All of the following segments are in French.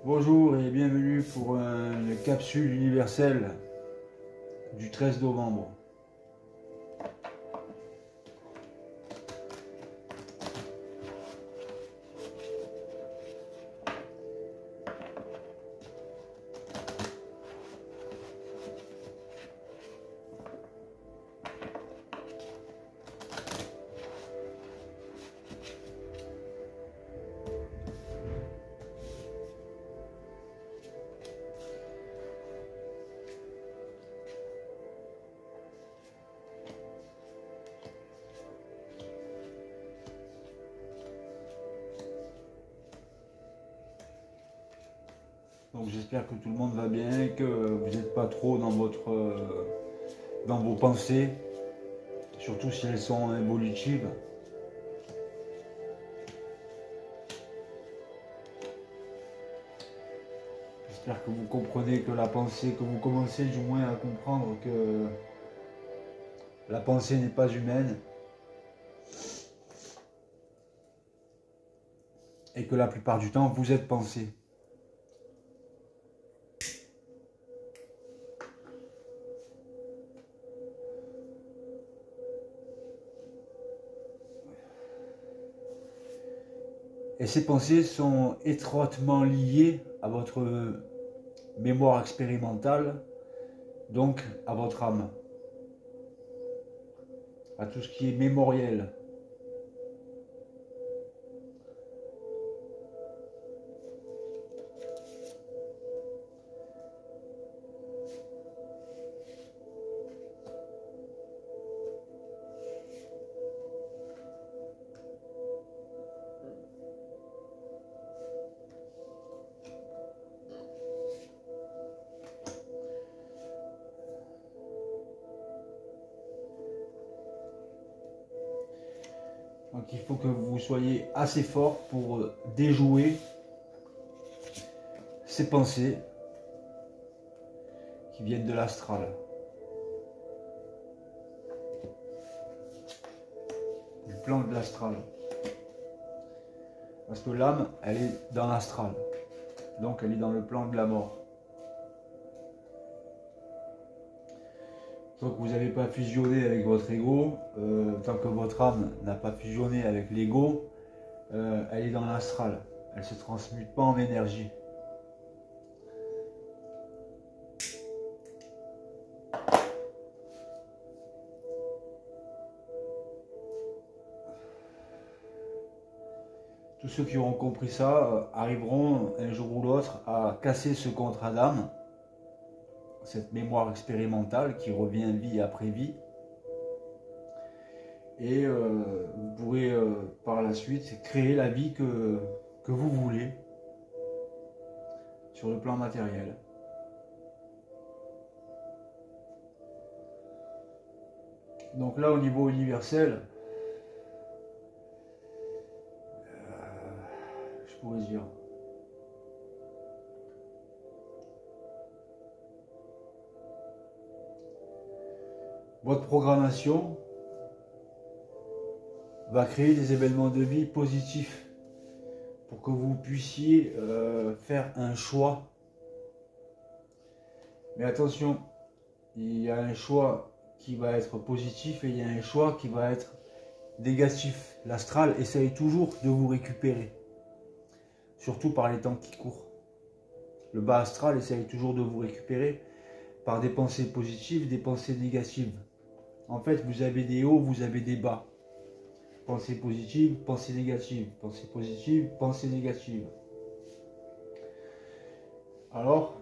Bonjour et bienvenue pour une capsule universelle du 13 novembre. Donc j'espère que tout le monde va bien, que vous n'êtes pas trop dans dans vos pensées, surtout si elles sont involutives. J'espère que vous comprenez que la pensée, que vous commencez du moins à comprendre que la pensée n'est pas humaine et que la plupart du temps vous êtes pensée. Et ces pensées sont étroitement liées à votre mémoire expérimentale, donc à votre âme, à tout ce qui est mémoriel. Donc il faut que vous soyez assez fort pour déjouer ces pensées qui viennent de l'astral, du plan de l'astral. Parce que l'âme, elle est dans l'astral, donc elle est dans le plan de la mort. Tant que vous n'avez pas fusionné avec votre ego, tant que votre âme n'a pas fusionné avec l'ego, elle est dans l'astral. Elle ne se transmute pas en énergie. Tous ceux qui auront compris ça arriveront un jour ou l'autre à casser ce contrat d'âme, cette mémoire expérimentale qui revient vie après vie. Et vous pourrez par la suite créer la vie que vous voulez sur le plan matériel. Donc là, au niveau universel, je pourrais dire, votre programmation va créer des événements de vie positifs pour que vous puissiez faire un choix. Mais attention, il y a un choix qui va être positif et il y a un choix qui va être négatif. L'astral essaye toujours de vous récupérer, surtout par les temps qui courent. Le bas astral essaye toujours de vous récupérer par des pensées positives, des pensées négatives. En fait, vous avez des hauts, vous avez des bas. Pensée positive, pensée négative. Pensée positive, pensée négative. Alors,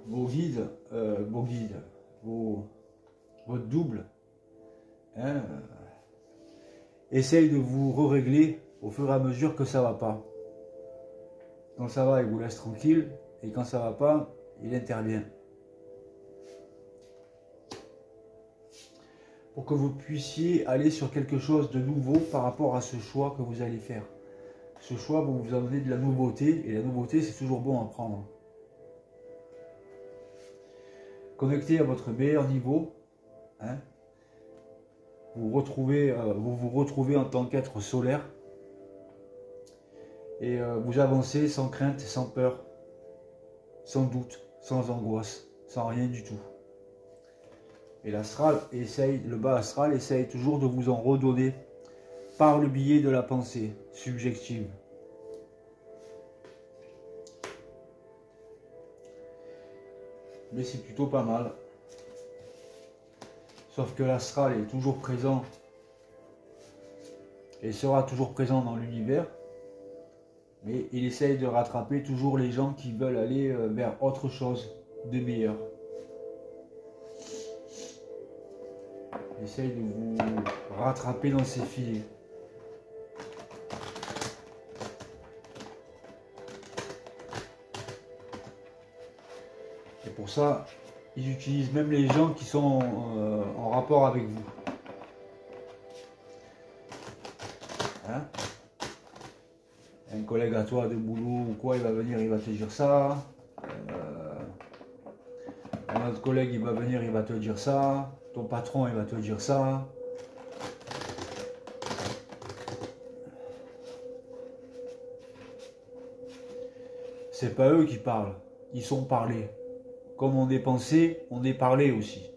votre double, hein, essaye de vous régler au fur et à mesure que ça va pas. Quand ça va, il vous laisse tranquille, et quand ça va pas, il intervient. Pour que vous puissiez aller sur quelque chose de nouveau par rapport à ce choix que vous allez faire. Ce choix va vous amener de la nouveauté, et la nouveauté, c'est toujours bon à prendre. Connecté à votre meilleur niveau, hein, vous vous retrouvez en tant qu'être solaire, et vous avancez sans crainte et sans peur. sans doute, sans angoisse, sans rien du tout. Et l'astral essaye, le bas astral essaye toujours de vous en redonner par le biais de la pensée subjective. Mais c'est plutôt pas mal. Sauf que l'astral est toujours présent et sera toujours présent dans l'univers. Mais il essaye de rattraper toujours les gens qui veulent aller vers autre chose de meilleur. Il essaye de vous rattraper dans ses filets. Et pour ça, ils utilisent même les gens qui sont en rapport avec vous. Hein? Un collègue à toi de boulot ou quoi, il va venir, il va te dire ça. Un autre collègue, il va venir, il va te dire ça. Ton patron, il va te dire ça. C'est pas eux qui parlent, ils sont parlés. Comme on est pensé, on est parlé aussi.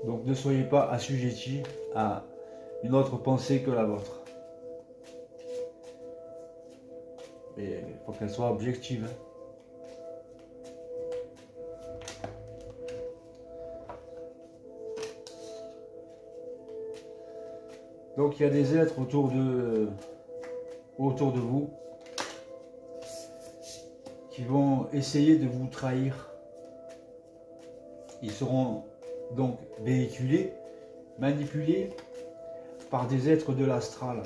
Donc ne soyez pas assujettis à une autre pensée que la vôtre. Mais il faut qu'elle soit objective. Donc il y a des êtres autour de vous qui vont essayer de vous trahir. Ils seront donc véhiculés, manipulés par des êtres de l'astral.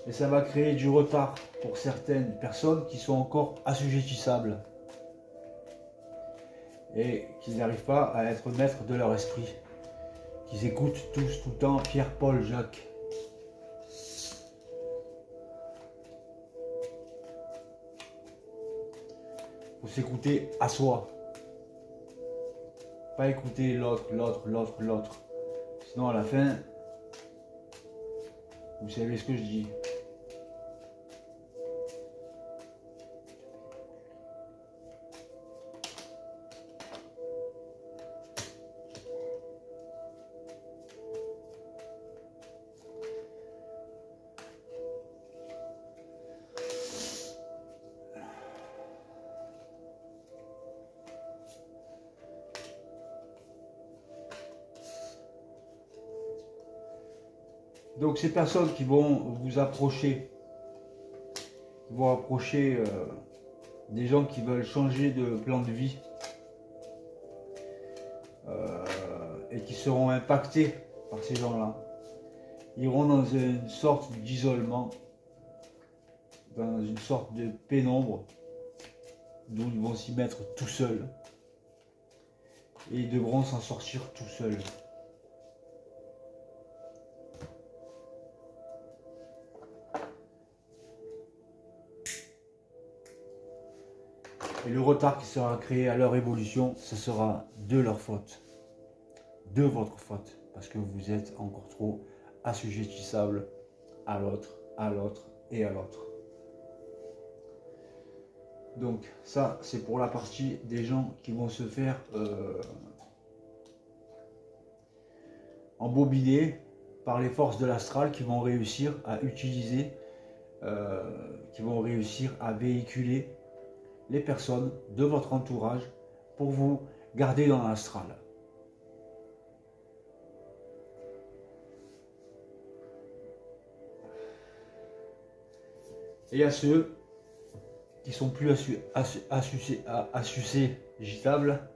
Et ça va créer du retard pour certaines personnes qui sont encore assujettissables et qui n'arrivent pas à être maîtres de leur esprit, qui écoutent tous tout le temps Pierre, Paul, Jacques. Il faut s'écouter à soi. Pas écouter l'autre. Sinon à la fin, vous savez ce que je dis. Donc ces personnes qui vont vous approcher, des gens qui veulent changer de plan de vie et qui seront impactés par ces gens-là, iront dans une sorte d'isolement, dans une sorte de pénombre, d'où ils vont s'y mettre tout seuls et ils devront s'en sortir tout seuls. Et le retard qui sera créé à leur évolution, ce sera de leur faute. De votre faute. Parce que vous êtes encore trop assujettissable à l'autre et à l'autre. Donc ça, c'est pour la partie des gens qui vont se faire embobiner par les forces de l'astral, qui vont réussir à utiliser, qui vont réussir à véhiculer les personnes de votre entourage pour vous garder dans l'astral. Et à ceux qui sont plus assujettissables,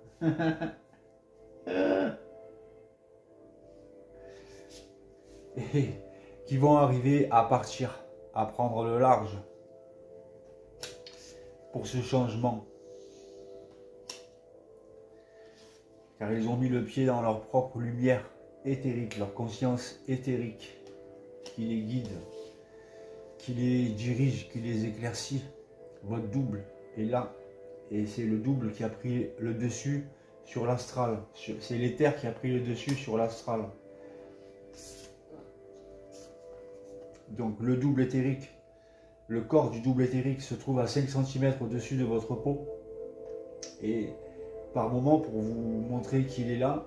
et qui vont arriver à partir, à prendre le large pour ce changement, car ils ont mis le pied dans leur propre lumière éthérique, leur conscience éthérique qui les guide, qui les dirige, qui les éclaircit, votre double, et là. Et c'est le double qui a pris le dessus sur l'astral. C'est l'éther qui a pris le dessus sur l'astral. Donc le double éthérique, le corps du double éthérique se trouve à 5 cm au-dessus de votre peau. Et par moment, pour vous montrer qu'il est là,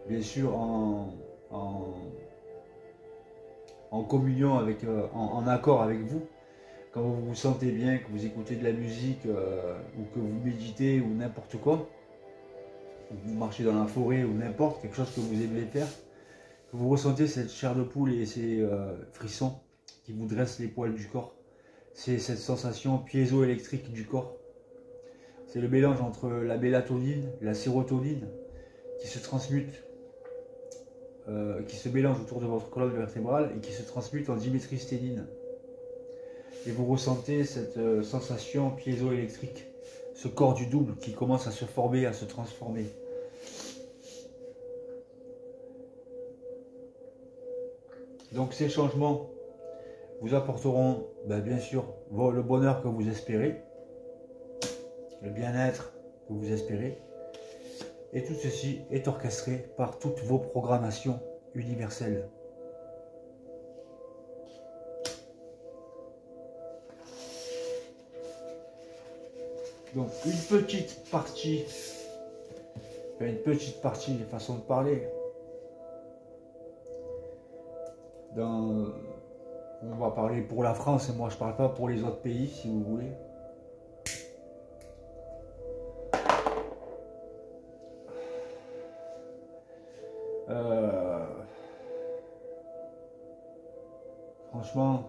bien sûr en communion, en accord avec vous, quand vous vous sentez bien, que vous écoutez de la musique ou que vous méditez ou n'importe quoi, ou vous marchez dans la forêt ou n'importe, quelque chose que vous aimez faire, que vous ressentez cette chair de poule et ces frissons qui vous dressent les poils du corps. C'est cette sensation piézoélectrique du corps. C'est le mélange entre la mélatonine et la sérotonine qui se transmute, qui se mélange autour de votre colonne vertébrale et qui se transmute en diméthylsténine. Et vous ressentez cette sensation piézoélectrique, ce corps du double qui commence à se former, à se transformer. Donc ces changements vous apporteront bien sûr le bonheur que vous espérez, le bien-être que vous espérez, et tout ceci est orchestré par toutes vos programmations universelles. Donc une petite partie, façon de parler, on va parler pour la France, et moi je parle pas pour les autres pays si vous voulez. Franchement,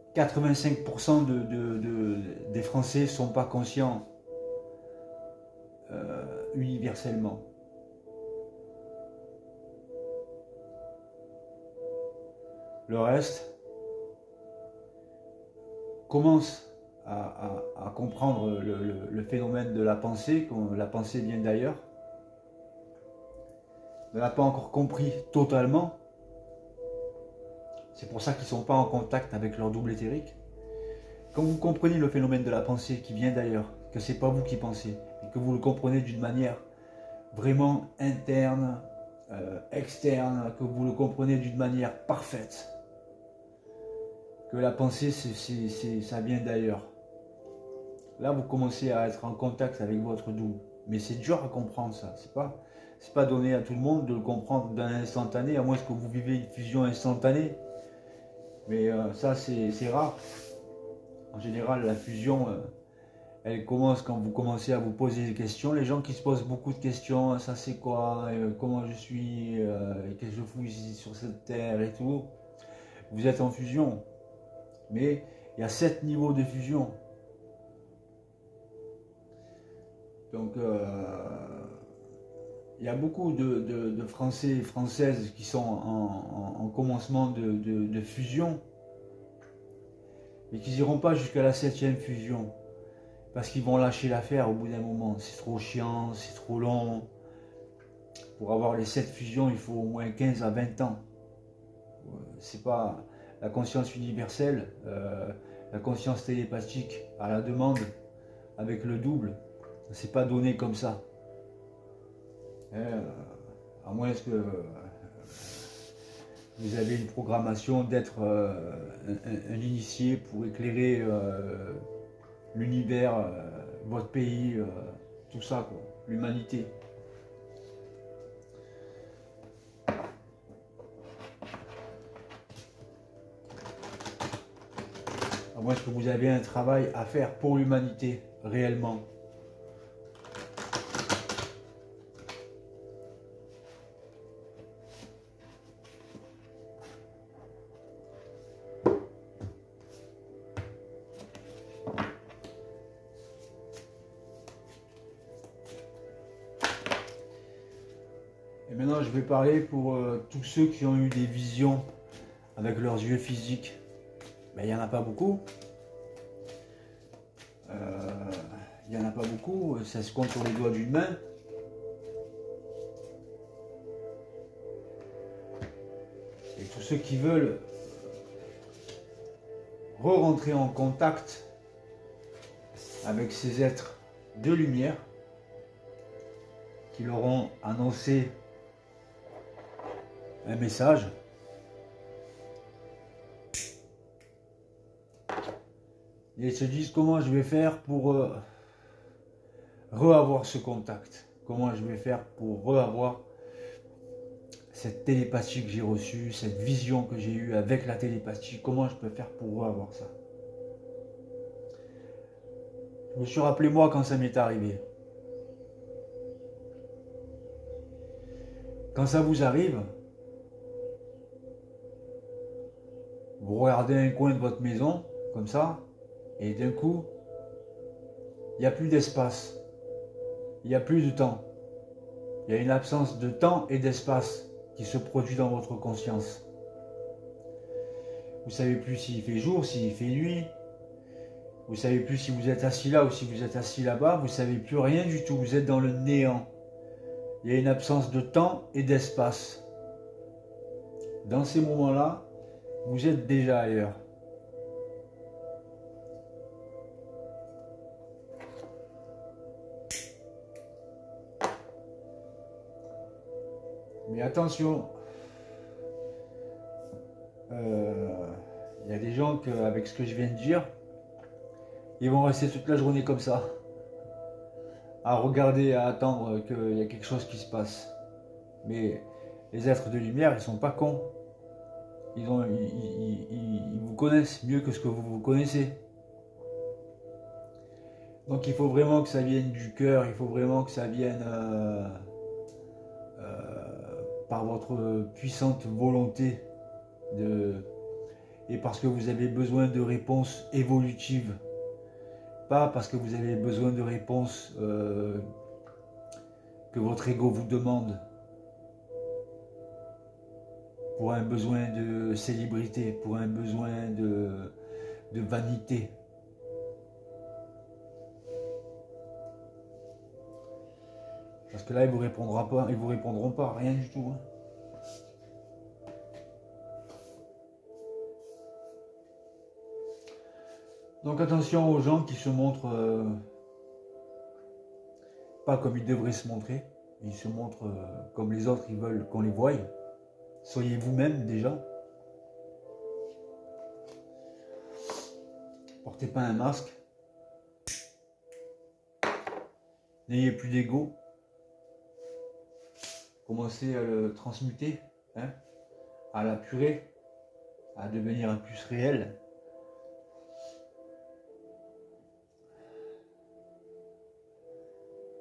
« 85% des Français ne sont pas conscients universellement. Le reste commence à comprendre le phénomène de la pensée, que la pensée vient d'ailleurs. Ne l'a pas encore compris totalement. C'est pour ça qu'ils ne sont pas en contact avec leur double éthérique. Quand vous comprenez le phénomène de la pensée qui vient d'ailleurs, que ce n'est pas vous qui pensez, et que vous le comprenez d'une manière vraiment interne, externe, que vous le comprenez d'une manière parfaite, que la pensée, ça vient d'ailleurs. Là, vous commencez à être en contact avec votre double. Mais c'est dur à comprendre ça. C'est pas donné à tout le monde de le comprendre d'un instantané, à moins que vous vivez une fusion instantanée. Mais ça, c'est rare. En général, la fusion, elle commence quand vous commencez à vous poser des questions. Les gens qui se posent beaucoup de questions, ça c'est quoi, comment je suis, qu'est-ce que je fous ici sur cette terre et tout. Vous êtes en fusion. Mais il y a 7 niveaux de fusion. Donc, il y a beaucoup de Français et Françaises qui sont en commencement de fusion, mais qui n'iront pas jusqu'à la 7e fusion, parce qu'ils vont lâcher l'affaire au bout d'un moment. C'est trop chiant, c'est trop long. Pour avoir les 7 fusions, il faut au moins 15 à 20 ans. C'est pas la conscience universelle, la conscience télépathique à la demande, avec le double. C'est pas donné comme ça. À moins que vous avez une programmation d'être un initié pour éclairer l'univers, votre pays, tout ça, l'humanité. À moins que vous avez un travail à faire pour l'humanité, réellement. Et maintenant, je vais parler pour tous ceux qui ont eu des visions avec leurs yeux physiques. Ben, il n'y en a pas beaucoup. Il n'y en a pas beaucoup, ça se compte sur les doigts d'une main. ceux qui veulent re-rentrer en contact avec ces êtres de lumière qui leur ont annoncé un message. Et ils se disent comment je vais faire pour re-avoir ce contact. Comment je vais faire pour re-avoir cette télépathie que j'ai reçue, cette vision que j'ai eue avec la télépathie. Comment je peux faire pour re-avoir ça? Je me suis rappelé moi quand ça m'est arrivé. Quand ça vous arrive, vous regardez un coin de votre maison, comme ça, et d'un coup, il n'y a plus d'espace. Il n'y a plus de temps. Il y a une absence de temps et d'espace qui se produit dans votre conscience. Vous ne savez plus s'il fait jour, s'il fait nuit. Vous ne savez plus si vous êtes assis là ou si vous êtes assis là-bas. Vous ne savez plus rien du tout. Vous êtes dans le néant. Il y a une absence de temps et d'espace. Dans ces moments-là, vous êtes déjà ailleurs. Mais attention, il y a des gens que, avec ce que je viens de dire, ils vont rester toute la journée comme ça, à regarder, à attendre qu'il y a quelque chose qui se passe. Mais les êtres de lumière, ils sont pas cons. Ils vous connaissent mieux que ce que vous vous connaissez. Donc il faut vraiment que ça vienne du cœur, il faut vraiment que ça vienne par votre puissante volonté et parce que vous avez besoin de réponses évolutives. Pas parce que vous avez besoin de réponses que votre ego vous demande pour un besoin de célébrité, pour un besoin de vanité. Parce que là, ils vous répondront pas, rien du tout. Hein. Donc attention aux gens qui se montrent pas comme ils devraient se montrer. Ils se montrent comme les autres, ils veulent qu'on les voie. Soyez vous-même déjà. Portez pas un masque. N'ayez plus d'ego. Commencez à le transmuter, hein, à l'apurer, à devenir un plus réel.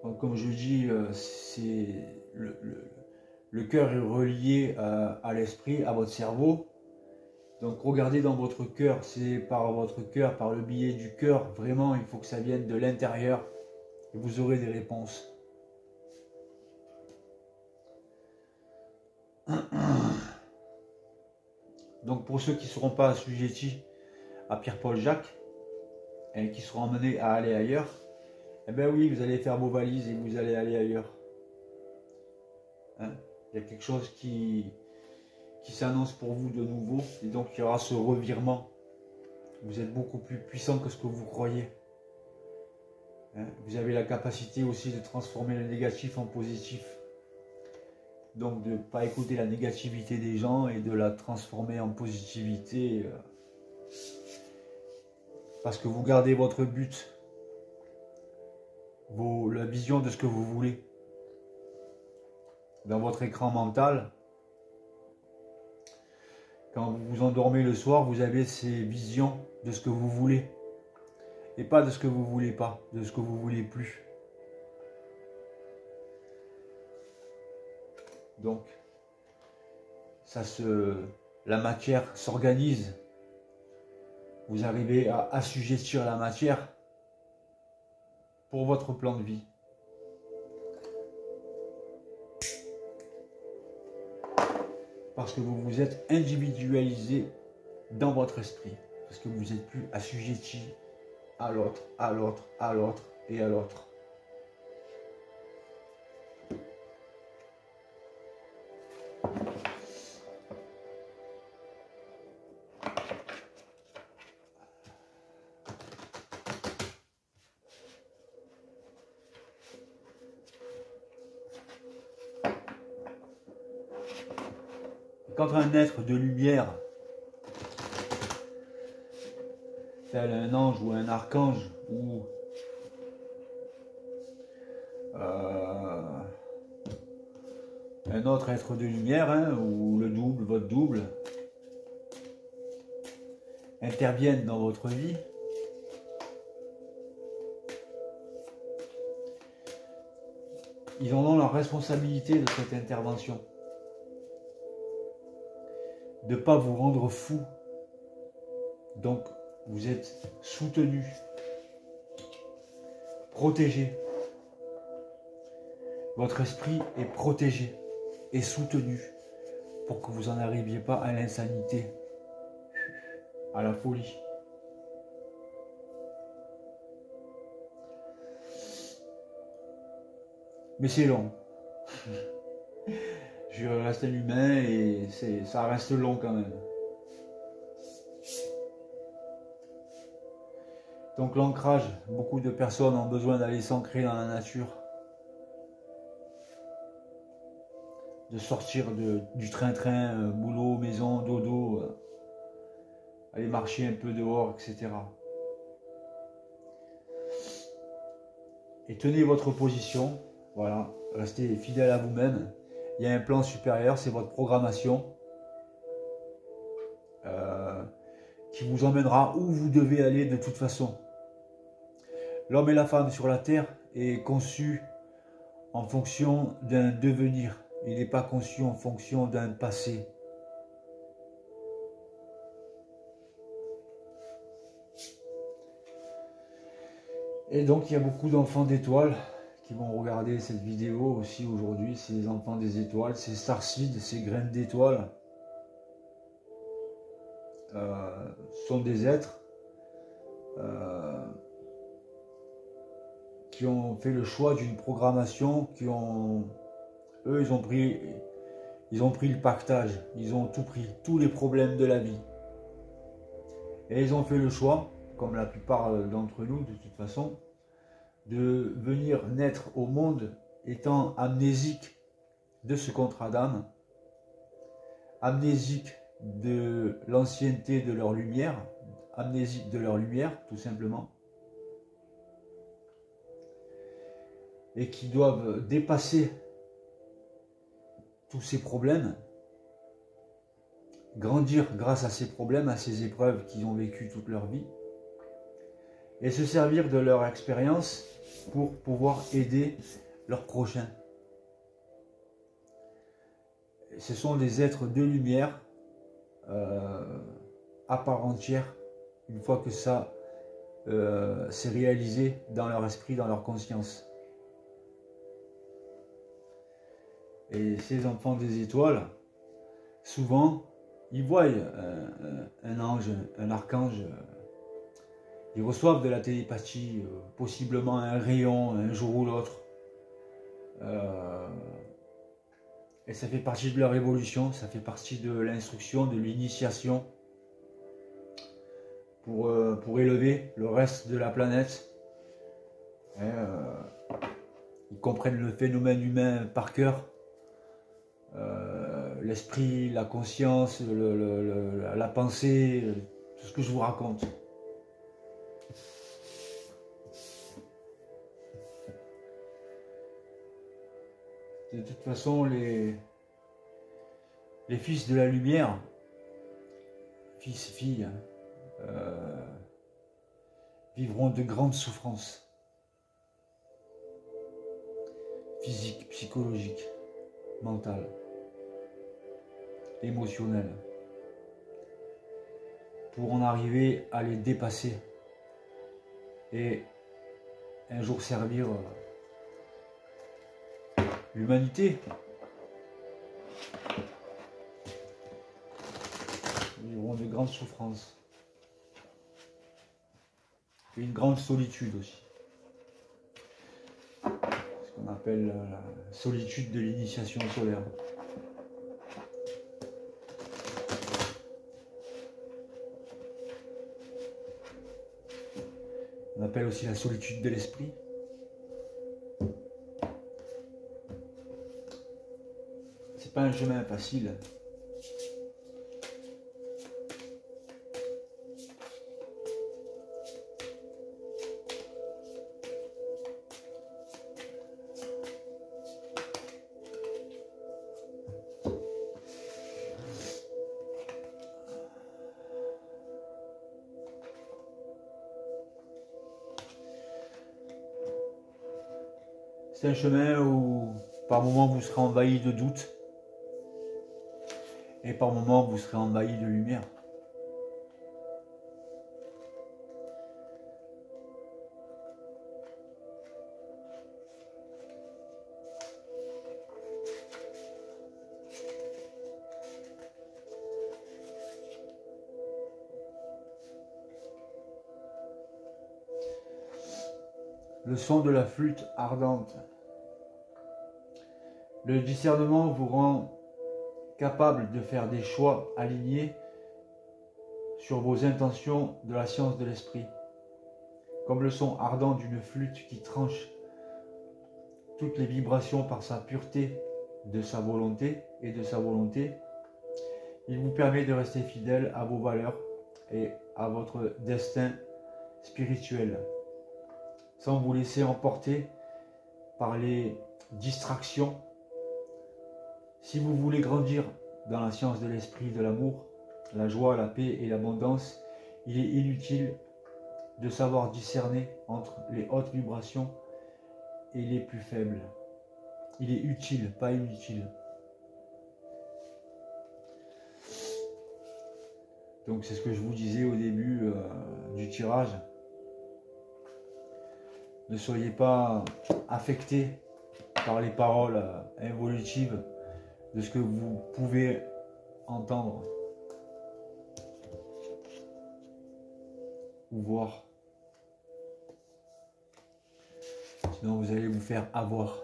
Donc, comme je dis, c'est le cœur est relié à l'esprit, à votre cerveau. Donc regardez dans votre cœur, c'est par votre cœur, par le biais du cœur, vraiment il faut que ça vienne de l'intérieur et vous aurez des réponses. Donc pour ceux qui ne seront pas assujettis à Pierre-Paul Jacques et qui seront emmenés à aller ailleurs, eh bien oui, vous allez faire vos valises et vous allez aller ailleurs. Hein? Il y a quelque chose qui s'annonce pour vous de nouveau et donc il y aura ce revirement. Vous êtes beaucoup plus puissant que ce que vous croyez. Hein? Vous avez la capacité aussi de transformer le négatif en positif. Donc de ne pas écouter la négativité des gens et de la transformer en positivité. Parce que vous gardez votre but, la vision de ce que vous voulez. Dans votre écran mental, quand vous vous endormez le soir, vous avez ces visions de ce que vous voulez. Et pas de ce que vous voulez pas, de ce que vous voulez plus. Donc, la matière s'organise. Vous arrivez à assujettir la matière pour votre plan de vie. Parce que vous vous êtes individualisé dans votre esprit. Parce que vous n'êtes plus assujetti à l'autre, à l'autre, à l'autre et à l'autre. quand un être de lumière, tel un ange ou un archange, ou un autre être de lumière, hein, ou le double, votre double, interviennent dans votre vie, ils en ont la responsabilité de cette intervention. De ne pas vous rendre fou. Donc, vous êtes soutenu, protégé. Votre esprit est protégé et soutenu pour que vous n'en arriviez pas à l'insanité, à la folie. Mais c'est long. Je reste un humain et ça reste long quand même. Donc l'ancrage, beaucoup de personnes ont besoin d'aller s'ancrer dans la nature. De sortir du train-train, boulot, maison, dodo, aller marcher un peu dehors, etc. Et tenez votre position, voilà, restez fidèle à vous-même. Il y a un plan supérieur, c'est votre programmation qui vous emmènera où vous devez aller de toute façon. L'homme et la femme sur la terre est conçu en fonction d'un devenir. Il n'est pas conçu en fonction d'un passé. Et donc il y a beaucoup d'enfants d'étoiles qui vont regarder cette vidéo aussi aujourd'hui. C'est les enfants des étoiles, ces starseeds, ces graines d'étoiles. Sont des êtres qui ont fait le choix d'une programmation, eux ils ont pris le pactage, ils ont tout pris, tous les problèmes de la vie. Et ils ont fait le choix, comme la plupart d'entre nous de toute façon, de venir naître au monde étant amnésiques de ce contrat d'âme, amnésiques de l'ancienneté de leur lumière, amnésiques de leur lumière tout simplement, et qui doivent dépasser tous ces problèmes, grandir grâce à ces problèmes, à ces épreuves qu'ils ont vécues toute leur vie, et se servir de leur expérience pour pouvoir aider leurs prochains. Ce sont des êtres de lumière à part entière, une fois que ça s'est réalisé dans leur esprit, dans leur conscience. Et ces enfants des étoiles, souvent, ils voient un ange, un archange, ils reçoivent de la télépathie, possiblement un rayon, un jour ou l'autre. Et ça fait partie de leur évolution, ça fait partie de l'instruction, de l'initiation pour élever le reste de la planète. Ils comprennent le phénomène humain par cœur. L'esprit, la conscience, la pensée, tout ce que je vous raconte. De toute façon, les fils de la lumière, fils, filles, vivront de grandes souffrances physiques, psychologiques, mentales, émotionnelles, pour en arriver à les dépasser et un jour servir l'humanité. Ils auront de grandes souffrances et une grande solitude aussi, ce qu'on appelle la solitude de l'initiation solaire. On appelle aussi la solitude de l'esprit. C'est pas un chemin facile. C'est un chemin où par moments vous serez envahi de doutes et par moments vous serez envahi de lumière. Le son de la flûte ardente. Le discernement vous rend capable de faire des choix alignés sur vos intentions de la science de l'esprit. Comme le son ardent d'une flûte qui tranche toutes les vibrations par sa pureté de sa volonté et de sa volonté, il vous permet de rester fidèle à vos valeurs et à votre destin spirituel, sans vous laisser emporter par les distractions. Si vous voulez grandir dans la science de l'esprit, de l'amour, la joie, la paix et l'abondance, il est inutile de savoir discerner entre les hautes vibrations et les plus faibles. Il est utile, pas inutile. Donc c'est ce que je vous disais au début du tirage. Ne soyez pas affectés par les paroles involutives de ce que vous pouvez entendre ou voir. Sinon vous allez vous faire avoir.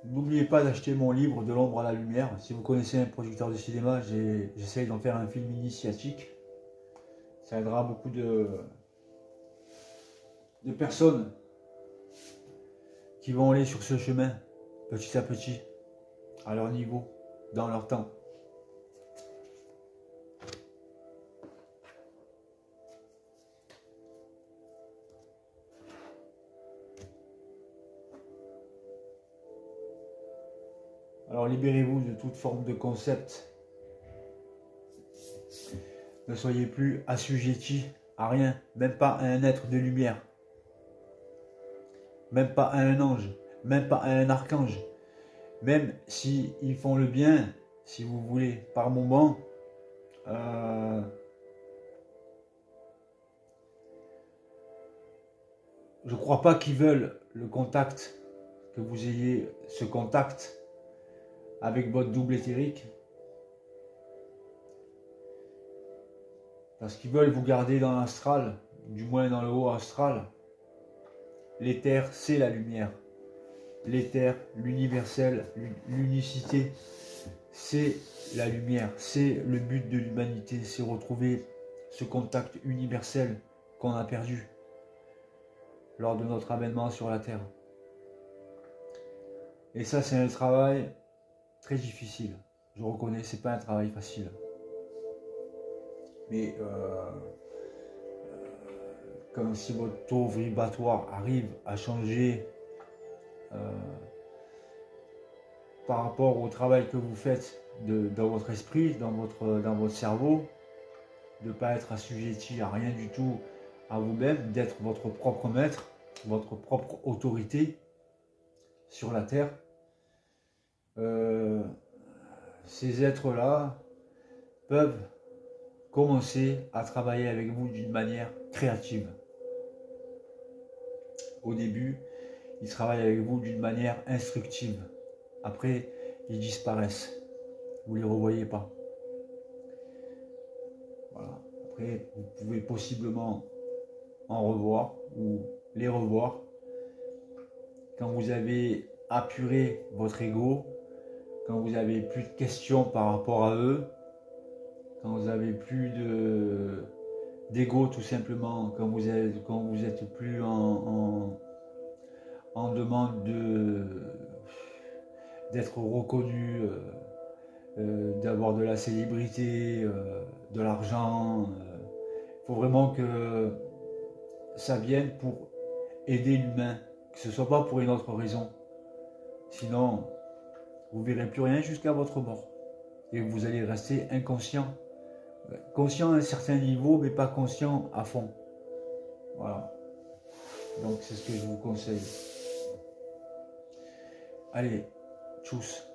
N'oubliez pas d'acheter mon livre De l'ombre à la lumière. Si vous connaissez un producteur de cinéma, j'essaye d'en faire un film initiatique. Ça aidera beaucoup de personnes qui vont aller sur ce chemin petit à petit, à leur niveau, dans leur temps. Alors libérez-vous de toute forme de concept. Ne soyez plus assujettis à rien, même pas à un être de lumière, même pas à un ange, même pas à un archange. Même s'ils font le bien, si vous voulez, par moment, je ne crois pas qu'ils veulent le contact, que vous ayez ce contact avec votre double éthérique. Parce qu'ils veulent vous garder dans l'astral, du moins dans le haut astral. L'éther, c'est la lumière. L'éther, l'universel, l'unicité, c'est la lumière. C'est le but de l'humanité, c'est retrouver ce contact universel qu'on a perdu lors de notre avènement sur la Terre. Et ça, c'est un travail très difficile. Je reconnais, c'est pas un travail facile. Mais comme si votre taux vibratoire arrive à changer par rapport au travail que vous faites dans votre esprit, dans votre cerveau, de ne pas être assujetti à rien du tout à vous-même, d'être votre propre maître, votre propre autorité sur la Terre. Ces êtres-là peuvent commencer à travailler avec vous d'une manière créative. Au début, ils travaillent avec vous d'une manière instructive. Après, ils disparaissent. Vous ne les revoyez pas. Voilà. Après, vous pouvez possiblement en revoir ou les revoir quand vous avez apuré votre ego, quand vous n'avez plus de questions par rapport à eux, quand vous n'avez plus d'ego tout simplement, quand vous êtes plus en demande d'être reconnu, d'avoir de la célébrité, de l'argent. Il faut vraiment que ça vienne pour aider l'humain, que ce ne soit pas pour une autre raison. Sinon, vous ne verrez plus rien jusqu'à votre mort. Et vous allez rester inconscient Conscient à un certain niveau, mais pas conscient à fond. Voilà. Donc c'est ce que je vous conseille. Allez, tchuss.